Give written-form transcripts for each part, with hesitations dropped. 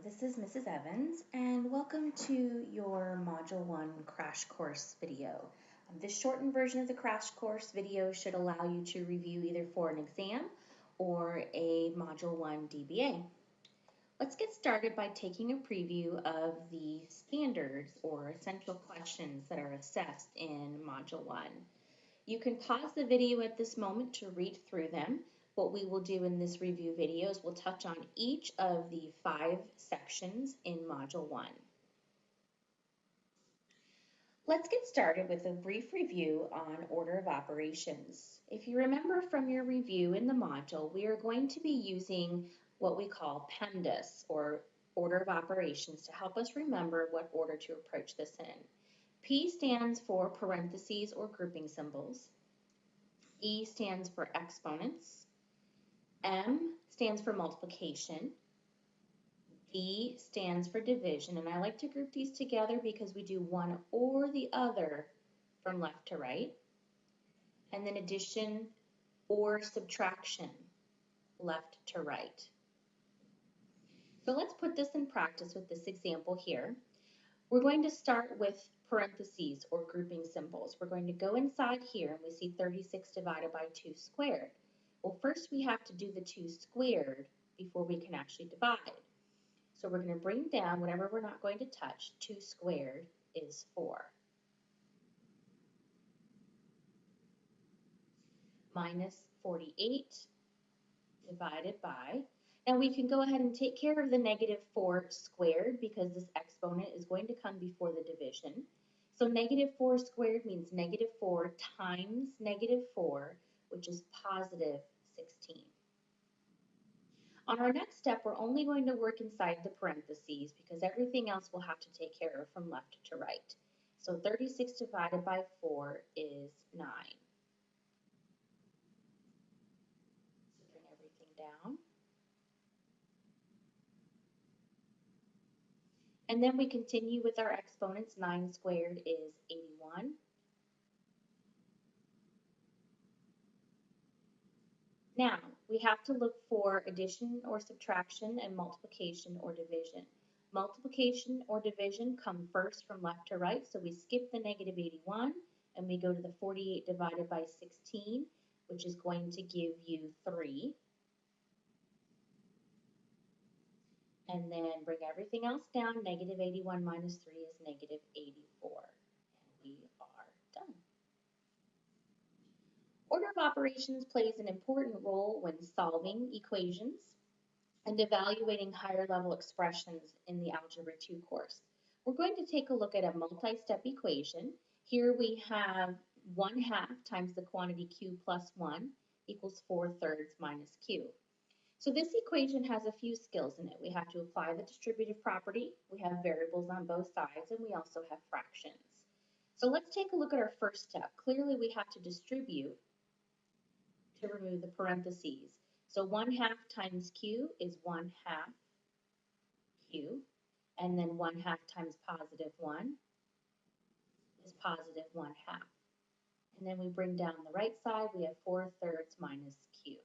This is Mrs. Evans, and welcome to your Module 1 crash course video. This shortened version of the crash course video should allow you to review either for an exam or a Module 1 DBA. Let's get started by taking a preview of the standards or essential questions that are assessed in Module 1. You can pause the video at this moment to read through them. What we will do in this review video is we'll touch on each of the 5 sections in Module 1. Let's get started with a brief review on order of operations. If you remember from your review in the module, we are going to be using what we call PEMDAS, or order of operations, to help us remember what order to approach this in. P stands for parentheses or grouping symbols. E stands for exponents. M stands for multiplication. D stands for division, and I like to group these together because we do one or the other from left to right. And then addition or subtraction, left to right. So let's put this in practice with this example here. We're going to start with parentheses or grouping symbols. We're going to go inside here and we see 36 divided by 2 squared. Well, first we have to do the 2 squared before we can actually divide. So we're going to bring down whatever we're not going to touch. 2 squared is 4. Minus 48 divided by. Now we can go ahead and take care of the negative 4 squared because this exponent is going to come before the division. So negative 4 squared means negative 4 times negative 4, which is positive 16. On our next step, we're only going to work inside the parentheses because everything else we'll have to take care of from left to right. So 36 divided by 4 is 9. So bring everything down. And then we continue with our exponents. 9 squared is 81. Now, we have to look for addition or subtraction and multiplication or division. Multiplication or division come first from left to right, so we skip the negative 81 and we go to the 48 divided by 16, which is going to give you 3. And then bring everything else down. Negative 81 minus 3 is negative 84. And we are done. Order of operations plays an important role when solving equations and evaluating higher level expressions in the Algebra 2 course. We're going to take a look at a multi-step equation. Here we have 1/2 times the quantity q plus 1 equals 4/3 minus q. So this equation has a few skills in it. We have to apply the distributive property, we have variables on both sides, and we also have fractions. So let's take a look at our first step. Clearly we have to distribute to remove the parentheses. So 1/2 times q is 1/2 q, and then 1/2 times positive 1 is positive 1/2. And then we bring down the right side, we have 4/3 minus q.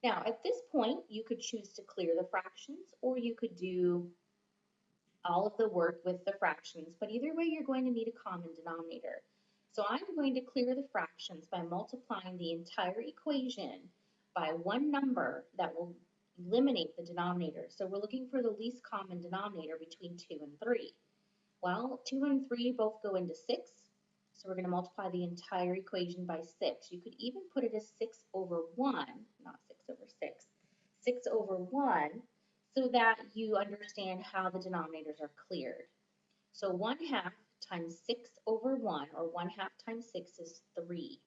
Now, at this point, you could choose to clear the fractions, or you could do all of the work with the fractions, but either way, you're going to need a common denominator. So I'm going to clear the fractions by multiplying the entire equation by one number that will eliminate the denominator. So we're looking for the least common denominator between 2 and 3. Well, 2 and 3 both go into 6. So we're going to multiply the entire equation by 6. You could even put it as 6 over 1, not 6 over 6, 6 over 1, so that you understand how the denominators are cleared. So 1/2 times 6 over 1, or 1/2 times 6 is 3.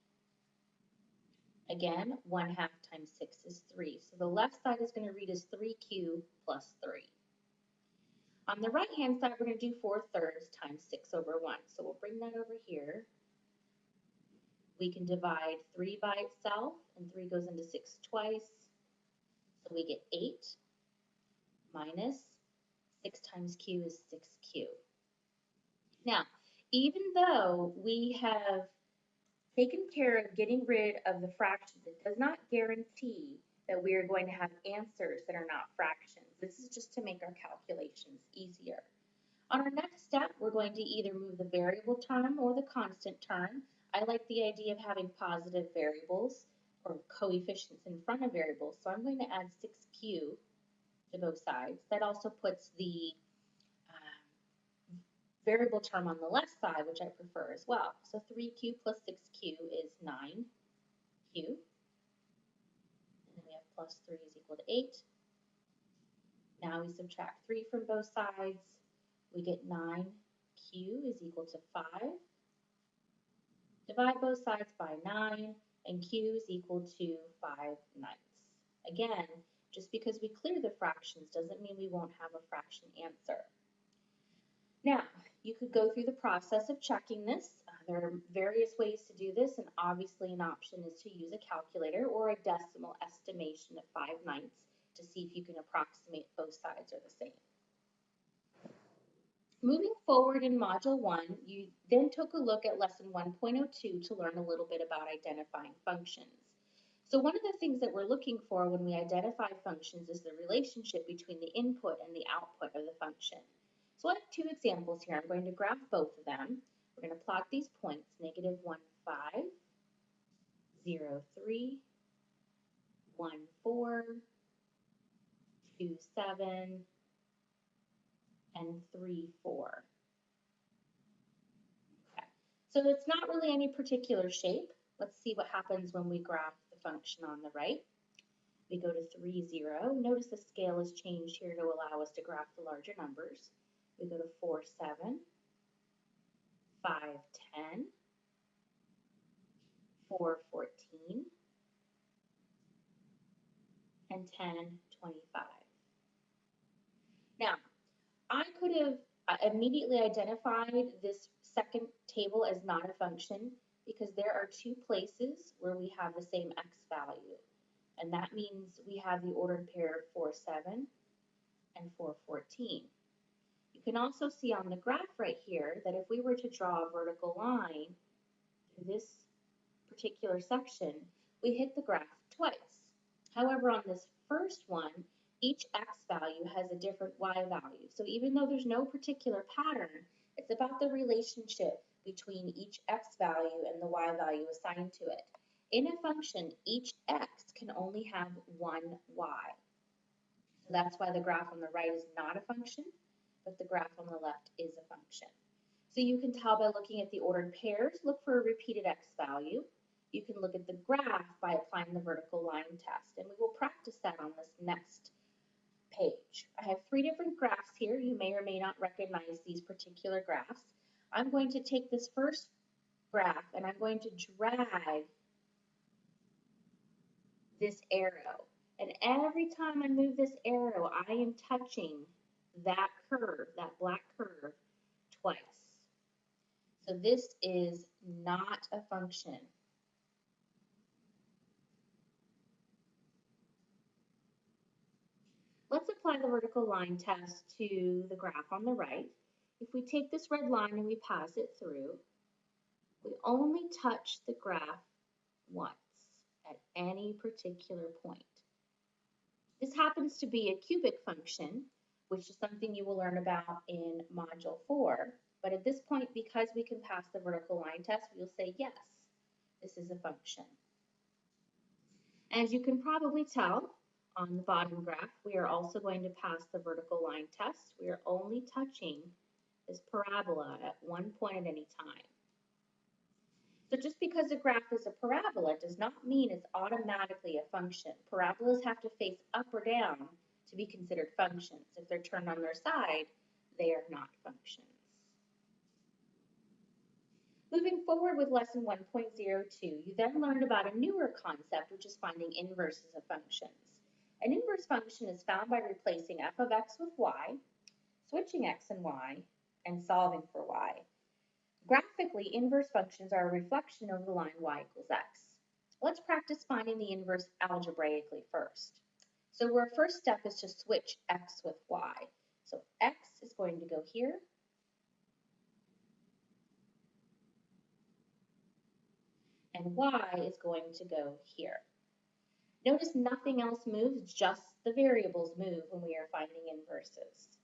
Again, 1/2 times 6 is 3. So the left side is going to read as 3q plus 3. On the right-hand side, we're going to do 4/3 times 6 over 1. So we'll bring that over here. We can divide 3 by itself, and 3 goes into 6 twice. So we get 8 minus 6 times q is 6q. Now, even though we have taken care of getting rid of the fractions, it does not guarantee that we are going to have answers that are not fractions. This is just to make our calculations easier. On our next step, we're going to either move the variable term or the constant term. I like the idea of having positive variables or coefficients in front of variables, so I'm going to add 6q to both sides. That also puts the variable term on the left side, which I prefer as well. So 3q plus 6q is 9q. And then we have plus 3 is equal to 8. Now we subtract 3 from both sides. We get 9q is equal to 5. Divide both sides by 9, and q is equal to 5/9. Again, just because we clear the fractions doesn't mean we won't have a fraction answer. Now, you could go through the process of checking this. There are various ways to do this, and obviously an option is to use a calculator or a decimal estimation of 5/9 to see if you can approximate both sides are the same. Moving forward in Module 1, you then took a look at Lesson 1.02 to learn a little bit about identifying functions. So one of the things that we're looking for when we identify functions is the relationship between the input and the output of the function. So I have two examples here. I'm going to graph both of them. We're going to plot these points, negative 1, 5, 0, 3, 1, 4, 2, 7, and 3, 4. Okay. So it's not really any particular shape. Let's see what happens when we graph the function on the right. We go to 3, 0. Notice the scale has changed here to allow us to graph the larger numbers. We go to 4, 7, 5, 10, 4, 14, and 10, 25. Now, I could have immediately identified this second table as not a function because there are two places where we have the same x value. And that means we have the ordered pair of 4, 7 and 4, 14. You can also see on the graph right here that if we were to draw a vertical line through this particular section, we hit the graph twice. However, on this first one, each x value has a different y value. So even though there's no particular pattern, it's about the relationship between each x value and the y value assigned to it. In a function, each x can only have one y. So that's why the graph on the right is not a function, but the graph on the left is a function. So you can tell by looking at the ordered pairs, look for a repeated x value. You can look at the graph by applying the vertical line test, and we will practice that on this next page. I have three different graphs here. You may or may not recognize these particular graphs. I'm going to take this first graph and I'm going to drag this arrow. And every time I move this arrow, I am touching that curve, that black curve, twice. So this is not a function. Let's apply the vertical line test to the graph on the right. If we take this red line and we pass it through, we only touch the graph once at any particular point. This happens to be a cubic function, which is something you will learn about in Module 4. But at this point, because we can pass the vertical line test, we'll say, yes, this is a function. As you can probably tell, on the bottom graph, we are also going to pass the vertical line test. We are only touching this parabola at one point at any time. So just because a graph is a parabola does not mean it's automatically a function. Parabolas have to face up or down to be considered functions. If they're turned on their side, they are not functions. Moving forward with lesson 1.02, you then learned about a newer concept, which is finding inverses of functions. An inverse function is found by replacing f of x with y, switching x and y, and solving for y. Graphically, inverse functions are a reflection of the line y equals x. Let's practice finding the inverse algebraically first. So our first step is to switch x with y. So x is going to go here, and y is going to go here. Notice nothing else moves, just the variables move when we are finding inverses.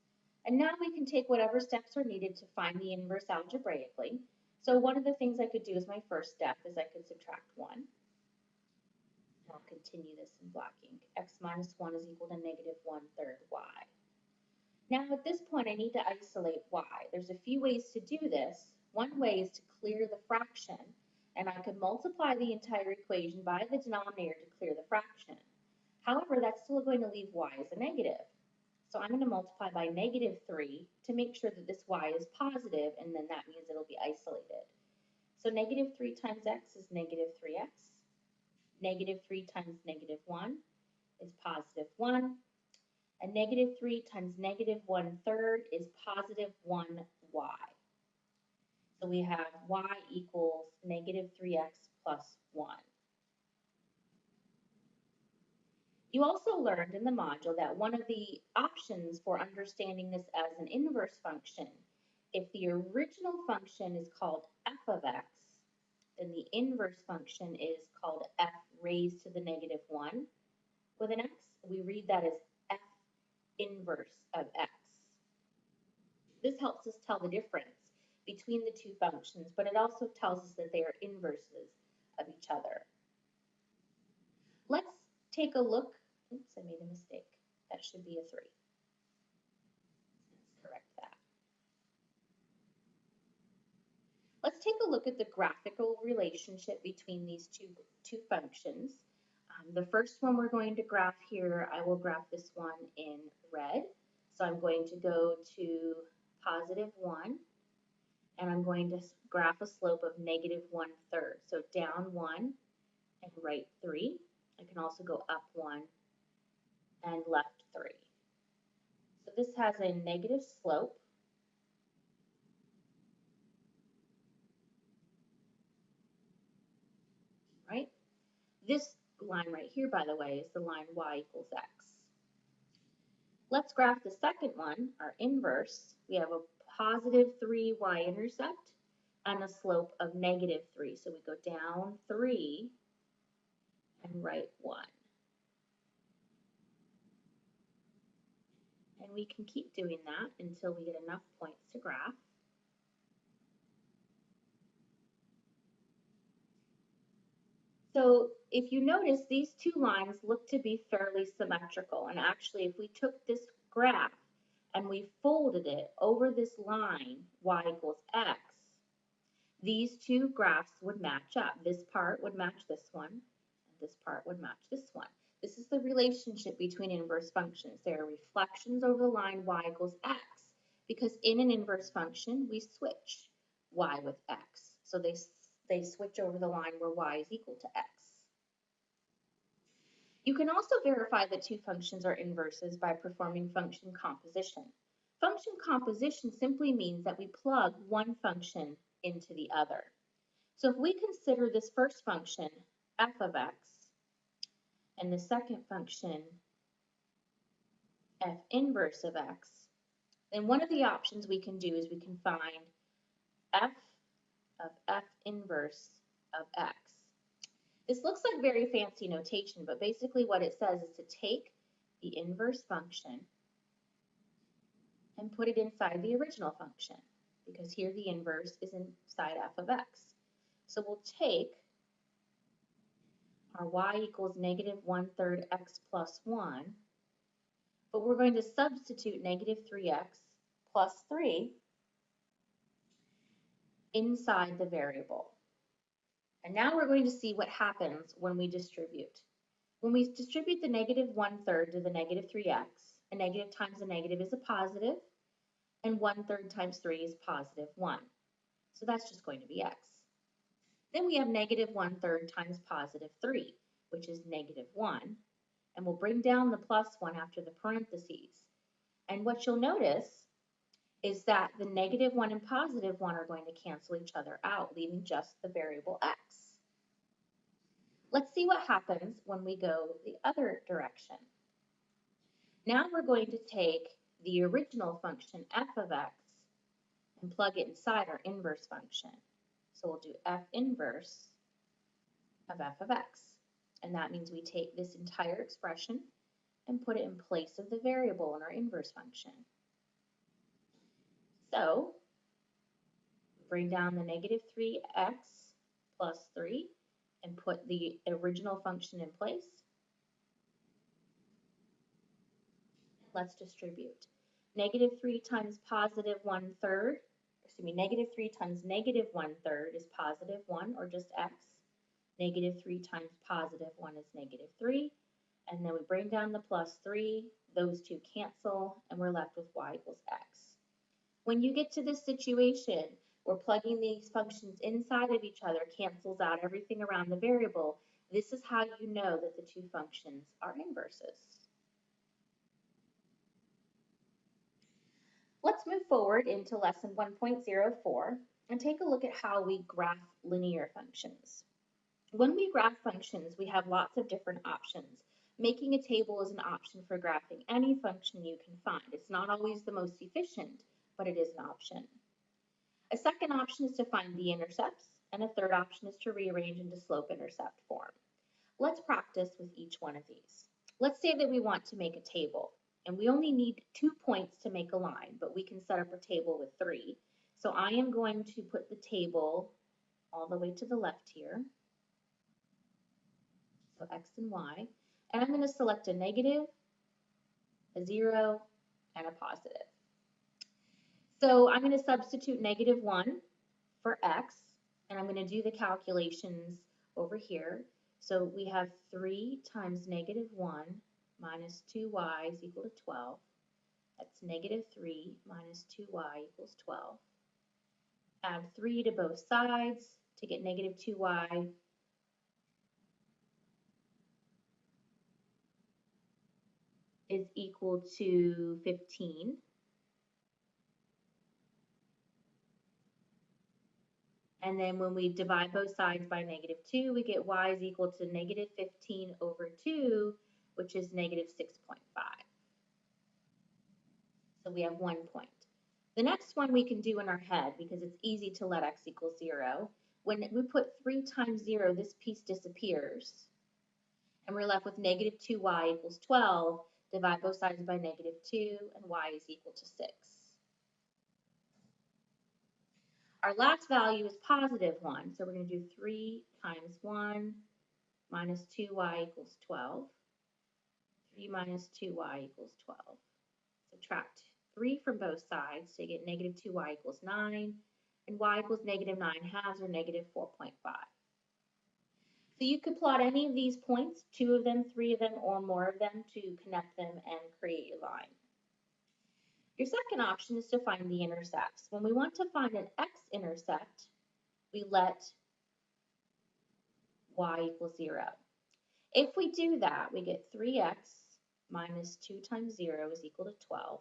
And now we can take whatever steps are needed to find the inverse algebraically. So one of the things I could do as my first step is I could subtract 1. I'll continue this in black ink. X minus 1 is equal to negative 1/3 y. Now at this point I need to isolate y. There's a few ways to do this. One way is to clear the fraction, and I could multiply the entire equation by the denominator to clear the fraction. However, that's still going to leave y as a negative. So I'm going to multiply by negative 3 to make sure that this y is positive, and then that means it'll be isolated. So negative 3 times x is negative 3x. Negative 3 times negative 1 is positive 1. And negative 3 times negative 1/3 is positive 1y. So we have y equals negative 3x plus 1. You also learned in the module that one of the options for understanding this as an inverse function, if the original function is called f of x, then the inverse function is called f raised to the negative 1 with an x. We read that as f inverse of x. This helps us tell the difference between the two functions, but it also tells us that they are inverses of each other. Let's take a look. Oops, I made a mistake. That should be a 3. Let's correct that. Let's take a look at the graphical relationship between these two functions. The first one we're going to graph here, I will graph this one in red. So I'm going to go to positive 1, and I'm going to graph a slope of negative 1/3. So down 1 and right 3. I can also go up 1 and left 3. So this has a negative slope. Right? This line right here, by the way, is the line y equals x. Let's graph the second one, our inverse. We have a positive 3 y-intercept and a slope of negative 3. So we go down 3 and right 1. And we can keep doing that until we get enough points to graph. So if you notice, these two lines look to be fairly symmetrical. And actually, if we took this graph and we folded it over this line, y equals x, these two graphs would match up. This part would match this one, and this part would match this one. This is the relationship between inverse functions. They are reflections over the line y equals x, because in an inverse function, we switch y with x. So they switch over the line where y is equal to x. You can also verify that two functions are inverses by performing function composition. Function composition simply means that we plug one function into the other. So if we consider this first function f of x and the second function f inverse of x, then one of the options we can do is we can find f of f inverse of x. This looks like very fancy notation, but basically what it says is to take the inverse function and put it inside the original function, because here the inverse is inside f of x. So we'll take our y equals negative 1/3 x plus 1, but we're going to substitute negative 3x plus 3 inside the variable. And now we're going to see what happens when we distribute. When we distribute the negative 1/3 to the negative 3x, a negative times a negative is a positive, and 1/3 times 3 is positive 1. So that's just going to be x. Then we have negative 1/3 times positive 3, which is negative 1. And we'll bring down the plus 1 after the parentheses. And what you'll notice is that the negative 1 and positive 1 are going to cancel each other out, leaving just the variable x. Let's see what happens when we go the other direction. Now we're going to take the original function f of x and plug it inside our inverse function. So we'll do f inverse of f of x. And that means we take this entire expression and put it in place of the variable in our inverse function. So bring down the negative 3x plus 3 and put the original function in place. Let's distribute. Negative 3 times positive 1/3, negative 3 times negative 1/3 is positive 1, or just x. Negative 3 times positive 1 is negative 3. And then we bring down the plus 3, those two cancel, and we're left with y equals x. When you get to this situation where plugging these functions inside of each other cancels out everything around the variable, this is how you know that the two functions are inverses. Let's move forward into lesson 1.04 and take a look at how we graph linear functions. When we graph functions, we have lots of different options. Making a table is an option for graphing any function you can find. It's not always the most efficient, but it is an option. A second option is to find the intercepts, and a third option is to rearrange into slope-intercept form. Let's practice with each one of these. Let's say that we want to make a table, and we only need 2 points to make a line, but we can set up a table with 3. So I am going to put the table all the way to the left here. So x and y, and I'm going to select a negative, a 0, and a positive. So I'm going to substitute negative 1 for x, and I'm going to do the calculations over here. So we have 3 times negative 1 minus 2y is equal to 12. That's negative 3 minus 2y equals 12. Add 3 to both sides to get negative 2y. Is equal to 15. And then when we divide both sides by negative 2, we get y is equal to negative 15 over 2, which is negative 6.5. So we have 1 point. The next one we can do in our head because it's easy to let x equal 0. When we put 3 times 0, this piece disappears. And we're left with negative 2y equals 12. Divide both sides by negative 2, and y is equal to 6. Our last value is positive 1, so we're going to do 3 times 1 minus 2y equals 12. 3 minus 2y equals 12. Subtract 3 from both sides to get negative 2y equals 9, and y equals negative 9 halves, or negative 4.5. So you could plot any of these points, 2 of them, 3 of them, or more of them, to connect them and create your line. Your second option is to find the intercepts. When we want to find an x-intercept, we let y equals 0. If we do that, we get 3x minus 2 times 0 is equal to 12.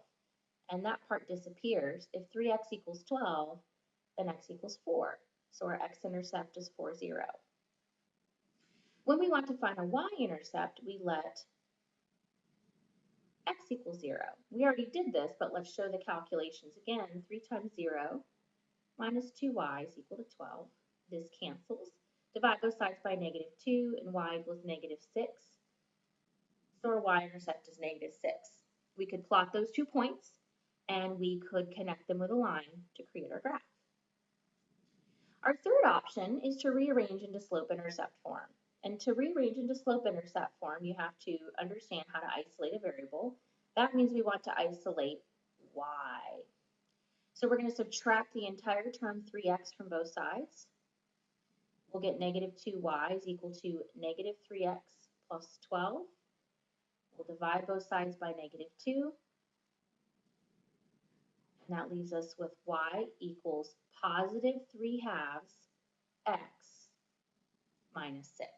And that part disappears. If 3x equals 12, then x equals 4. So our x-intercept is 4, 0. When we want to find a y-intercept, we let x equals 0. We already did this, but let's show the calculations again. 3 times 0 minus 2y is equal to 12. This cancels. Divide both sides by negative 2, and y equals negative 6. So our y-intercept is negative 6. We could plot those 2 points, and we could connect them with a line to create our graph. Our third option is to rearrange into slope-intercept form. And to rearrange into slope-intercept form, you have to understand how to isolate a variable. That means we want to isolate y. So we're going to subtract the entire term 3x from both sides. We'll get negative 2y is equal to negative 3x plus 12. We'll divide both sides by negative 2. And that leaves us with y equals positive 3 halves x minus 6.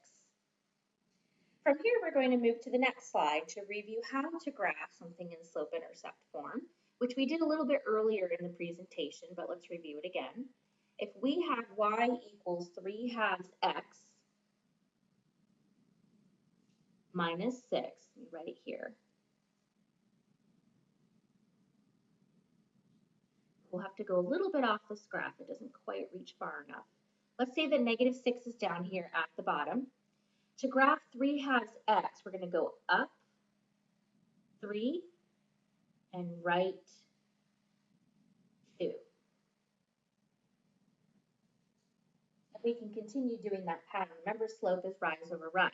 From here, we're going to move to the next slide to review how to graph something in slope-intercept form, which we did a little bit earlier in the presentation, but let's review it again. If we have y equals 3 halves x minus 6, let me write it here. We'll have to go a little bit off this graph. It doesn't quite reach far enough. Let's say that negative 6 is down here at the bottom. To graph 3 halves x, we're going to go up 3 and right 2. And we can continue doing that pattern. Remember, slope is rise over run.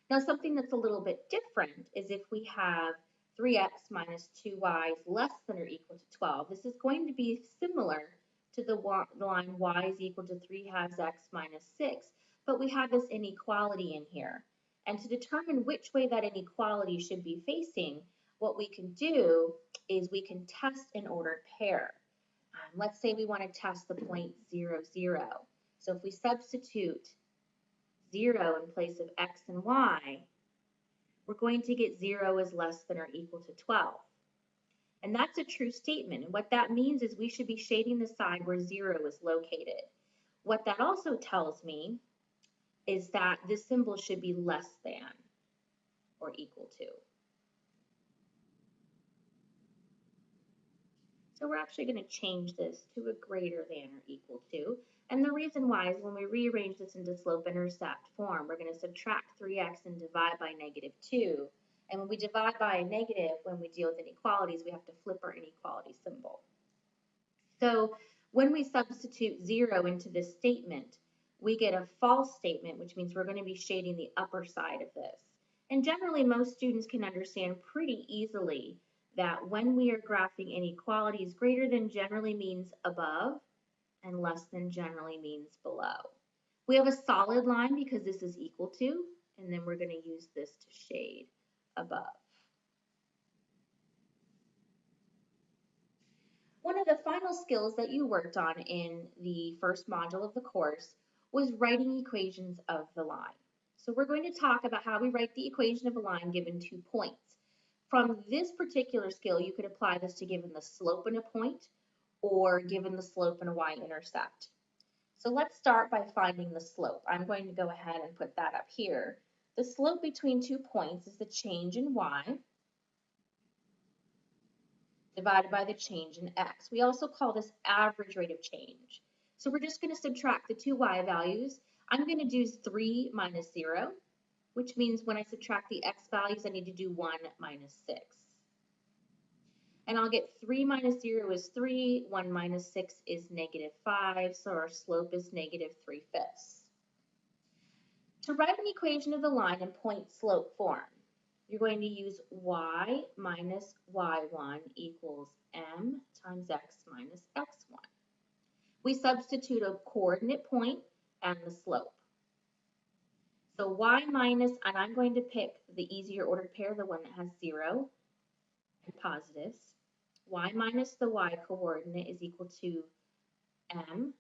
Now, something that's a little bit different is if we have 3x minus 2y is less than or equal to 12. This is going to be similar to the line y is equal to 3 halves x minus 6, but we have this inequality in here. And to determine which way that inequality should be facing, what we can do is we can test an ordered pair. Let's say we want to test the point 0, 0. So if we substitute 0 in place of x and y, we're going to get 0 is less than or equal to 12. And that's a true statement. And what that means is we should be shading the side where 0 is located. What that also tells me is that this symbol should be less than or equal to. So we're actually going to change this to a greater than or equal to. And the reason why is when we rearrange this into slope-intercept form, we're going to subtract 3x and divide by -2. And when we divide by a negative, when we deal with inequalities, we have to flip our inequality symbol. So when we substitute 0 into this statement, we get a false statement, which means we're going to be shading the upper side of this. And generally, most students can understand pretty easily that when we are graphing inequalities, greater than generally means above, and less than generally means below. We have a solid line because this is equal to, and then we're going to use this to shade above. One of the final skills that you worked on in the first module of the course was writing equations of the line. So we're going to talk about how we write the equation of a line given 2 points. From this particular skill, you could apply this to given the slope and a point, or given the slope and a y-intercept. So let's start by finding the slope. I'm going to go ahead and put that up here. The slope between 2 points is the change in y divided by the change in x. We also call this average rate of change. So we're just going to subtract the two y values. I'm going to do 3 minus 0, which means when I subtract the x values, I need to do 1 minus 6. And I'll get 3 minus 0 is 3, 1 minus 6 is -5, so our slope is -3/5. To write an equation of the line in point-slope form, you're going to use y minus y1 equals m times x minus x1. We substitute a coordinate point and the slope. So y minus, and I'm going to pick the easier ordered pair, the one that has 0 and positives. Y minus the y coordinate is equal to m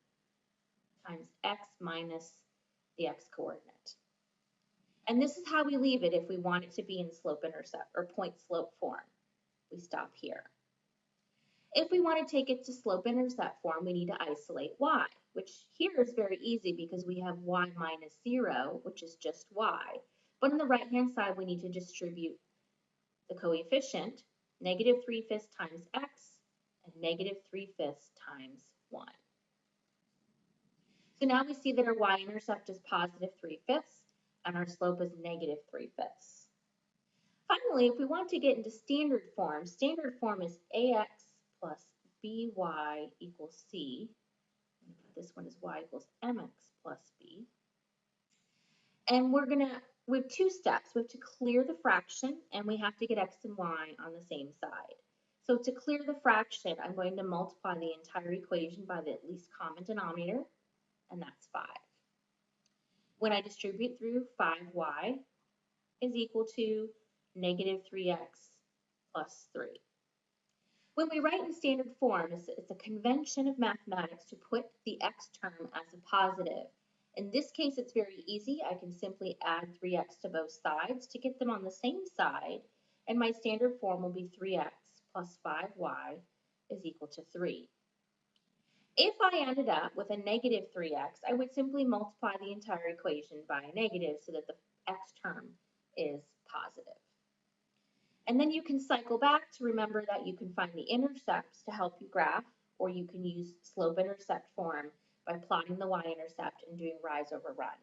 times x minus the x coordinate. And this is how we leave it if we want it to be in slope-intercept or point-slope form. We stop here. If we want to take it to slope-intercept form, we need to isolate y, which here is very easy because we have y minus 0, which is just y. But on the right-hand side, we need to distribute the coefficient, -3/5 times x and -3/5 times 1. So now we see that our y-intercept is +3/5 and our slope is -3/5. Finally, if we want to get into standard form is ax plus by equals c. This one is y equals mx plus b. And we have 2 steps. We have to clear the fraction, and we have to get x and y on the same side. So to clear the fraction, I'm going to multiply the entire equation by the least common denominator, and that's 5. When I distribute through, 5y is equal to -3x plus 3. When we write in standard form, it's a convention of mathematics to put the x term as a positive. In this case, it's very easy. I can simply add 3x to both sides to get them on the same side, and my standard form will be 3x plus 5y is equal to 3. If I ended up with a -3x, I would simply multiply the entire equation by a negative so that the x term is positive. And then you can cycle back to remember that you can find the intercepts to help you graph, or you can use slope-intercept form by plotting the y-intercept and doing rise over run.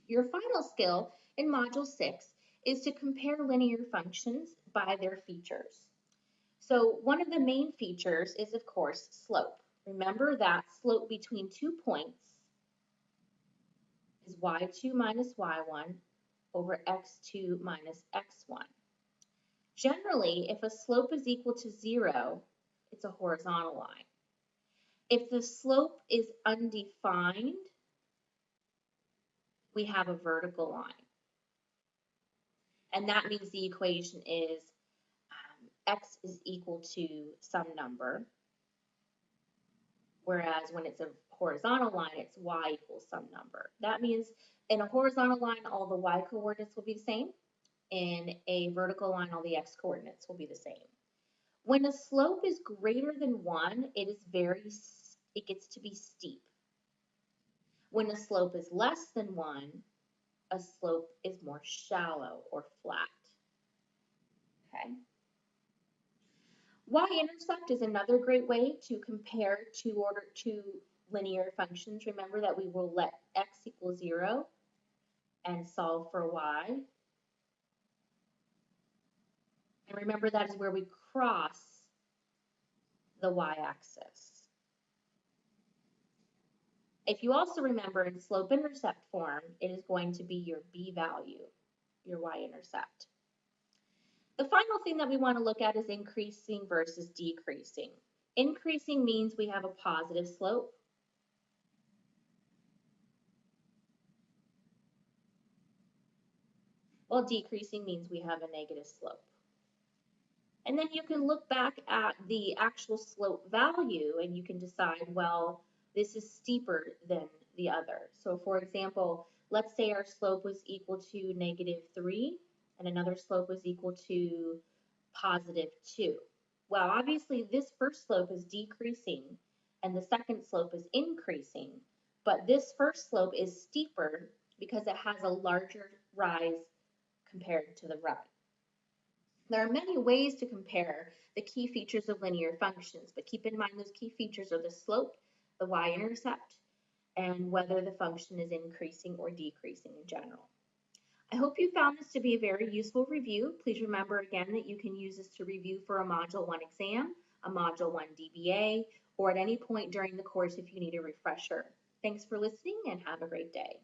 Your final skill in Module 6 is to compare linear functions by their features. So one of the main features is, of course, slope. Remember that slope between 2 points is y2 minus y1 over x2 minus x1. Generally, if a slope is equal to 0, it's a horizontal line. If the slope is undefined, we have a vertical line. And that means the equation is x is equal to some number, whereas when it's a horizontal line, it's y equals some number. That means in a horizontal line, all the y coordinates will be the same. In a vertical line, all the x coordinates will be the same. When a slope is greater than 1, it gets to be steep. When a slope is less than 1, a slope is more shallow or flat. Okay. Y-intercept is another great way to compare two linear functions. Remember that we will let x equal 0 and solve for y. And remember that is where we cross the y-axis. If you also remember in slope-intercept form, it is going to be your b value, your y-intercept. The final thing that we want to look at is increasing versus decreasing. Increasing means we have a positive slope. While decreasing means we have a negative slope. And then you can look back at the actual slope value and you can decide, well, this is steeper than the other. So for example, let's say our slope was equal to -3 and another slope was equal to +2. Well, obviously this first slope is decreasing and the second slope is increasing, but this first slope is steeper because it has a larger rise compared to the right. There are many ways to compare the key features of linear functions, but keep in mind those key features are the slope, the y-intercept, and whether the function is increasing or decreasing in general. I hope you found this to be a very useful review. Please remember again that you can use this to review for a Module 1 exam, a Module 1 DBA, or at any point during the course if you need a refresher. Thanks for listening and have a great day.